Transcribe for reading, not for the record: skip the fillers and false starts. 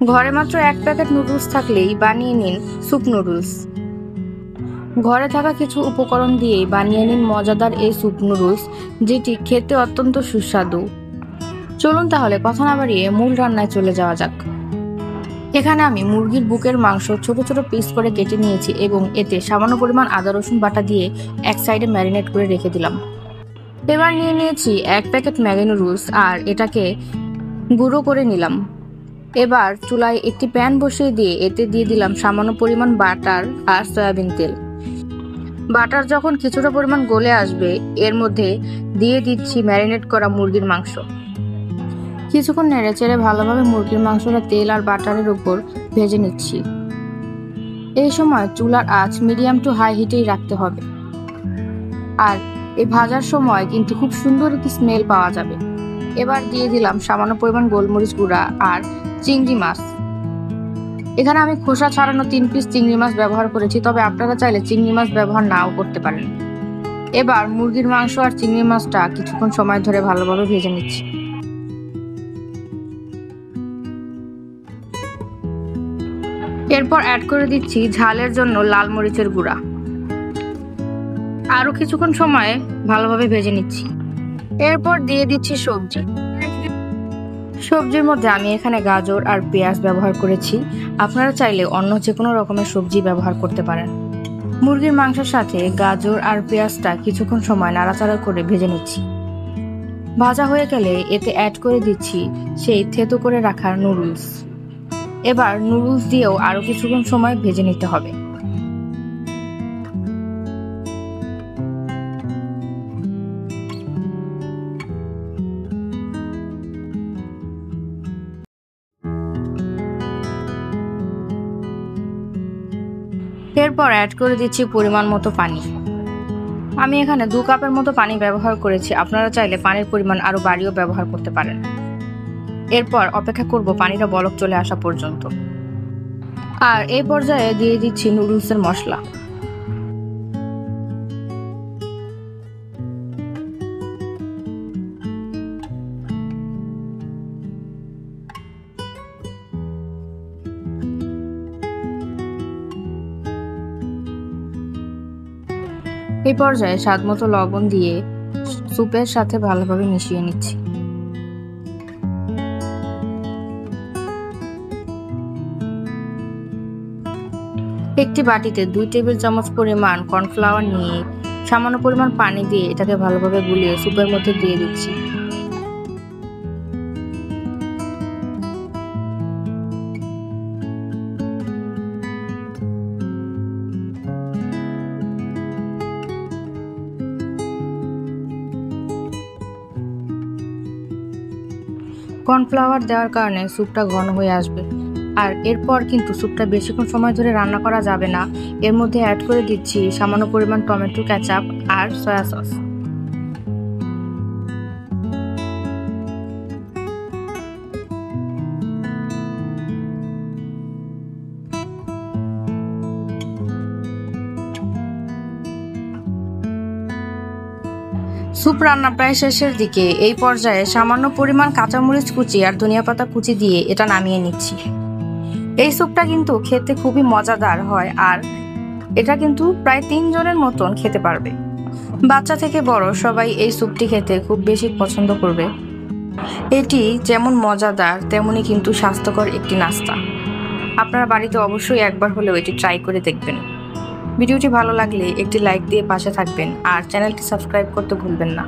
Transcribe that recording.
ঘরে মাত্র এক প্যাকেট নুডলস থাকলেই বানিয়ে নিন স্যুপ নুডলস। ঘরে থাকা কিছু উপকরণ দিয়েই বানিয়ে নিন মজাদার এই স্যুপ নুডলস, যেটি খেতে অত্যন্ত সুস্বাদু। চলুন তাহলে কথা না বাড়িয়ে মূল রান্নায় চলে যাওয়া যাক। এখানে আমি মুরগির বুকের মাংস ছোট ছোট পিস করে কেটে নিয়েছি এবং এতে সামান্য পরিমাণ আদা রসুন বাটা দিয়ে এক সাইডে ম্যারিনেট করে রেখে দিলাম। এবার নিয়ে নিয়েছি এক প্যাকেট ম্যাগি নুডলস আর এটাকে গুঁড়ো করে নিলাম। এবার চুলায় একটি প্যান বসিয়ে দিয়ে এতে দিয়ে দিলাম সামান্য পরিমাণ বাটার আর সয়াবিন তেল। বাটার যখন কিছুটা পরিমাণ গলে আসবে এর মধ্যে দিয়ে দিচ্ছি ম্যারিনেট করা মুরগির মাংস। কিছুক্ষণ নেড়েচেড়ে ভালোভাবে মুরগির মাংসটা তেল আর বাটারের উপর ভেজে নিচ্ছি। এই সময় চুলার আঁচ মিডিয়াম টু হাই হিটেই রাখতে হবে। আর এই ভাজার সময় কিন্তু খুব সুন্দর একটি স্মেল পাওয়া যাবে। এবার দিয়ে দিলাম সামান্য পরিমাণ গোলমরিচ গুঁড়া আর চিংড়ি মাছ। এখানে আমি খোসা ছাড়ানো 3 পিস চিংড়ি মাছ ব্যবহার করেছি, তবে আপনারা চাইলে চিংড়ি মাছ ব্যবহার নাও করতে পারেন। এবার মুরগির মাংস আর চিংড়ি মাছটা কিছুক্ষণ সময় ধরে ভালোভাবে ভেজে নিচ্ছি। এরপর অ্যাড করে দিচ্ছি ঝালের জন্য লাল মরিচের গুঁড়া। আরো কিছুক্ষণ সময় ভালোভাবে ভেজে নিচ্ছি। এরপর দিয়ে দিচ্ছি সবজি। সবজির মধ্যে আমি এখানে গাজর আর পেঁয়াজ ব্যবহার করেছি, আপনারা চাইলে অন্য যে কোনো রকমের সবজি ব্যবহার করতে পারেন। মুরগির মাংসের সাথে গাজর আর পেঁয়াজটা কিছুক্ষণ সময় নাড়াচাড়া করে ভেজে নিচ্ছি। ভাজা হয়ে গেলে এতে অ্যাড করে দিচ্ছি সেই থেতো করে রাখা নুডলস। এবার নুডলস দিয়েও আরো কিছুক্ষণ সময় ভেজে নিতে হবে। এরপর অ্যাড করে দিচ্ছি পরিমাণ মতো পানি। আমি এখানে 2 কাপের মতো পানি ব্যবহার করেছি, আপনারা চাইলে পানির পরিমাণ আরো বাড়িয়েও ব্যবহার করতে পারেন। এরপর অপেক্ষা করব পানিটা বলক চলে আসা পর্যন্ত। আর এই পর্যায়ে দিয়ে দিচ্ছি নুডলসের মশলা। এই পর্যায়ে স্বাদমতো লবণ দিয়ে স্যুপের সাথে ভালোভাবে মিশিয়ে নিচ্ছি। একটি বাটিতে 2 টেবিল চামচ পরিমাণ কর্নফ্লাওয়ার নিয়ে সামান্য পরিমাণ পানি দিয়ে এটাকে ভালোভাবে গুলিয়ে স্যুপের মধ্যে দিয়ে দিচ্ছি। কর্নফ্লাওয়ার দেওয়ার কারণে স্যুপটা ঘন হয়ে আসবে। আর এরপর কিন্তু স্যুপটা বেশিক্ষণ সময় ধরে রান্না করা যাবে না। এর মধ্যে অ্যাড করে দিচ্ছি সামান্য পরিমাণ টমেটো কেচাপ আর সয়া সস। স্যুপ রান্না প্রায় শেষের দিকে। এই পর্যায়ে সামান্য পরিমাণ কাঁচামরিচ কুচি আর ধনিয়া পাতা কুচি দিয়ে এটা নামিয়ে নিচ্ছি। এই স্যুপটা কিন্তু খেতে খুবই মজাদার হয় আর এটা কিন্তু প্রায় 3 জনের মতন খেতে পারবে। বাচ্চা থেকে বড় সবাই এই স্যুপটি খেতে খুব বেশি পছন্দ করবে। এটি যেমন মজাদার তেমনি কিন্তু স্বাস্থ্যকর একটি নাস্তা। আপনারা বাড়িতে অবশ্যই একবার হলেও এটি ট্রাই করে দেখবেন। ভিডিওটি ভালো লাগলে একটি লাইক দিয়ে পাশে থাকবেন আর চ্যানেলটি সাবস্ক্রাইব করতে ভুলবেন না।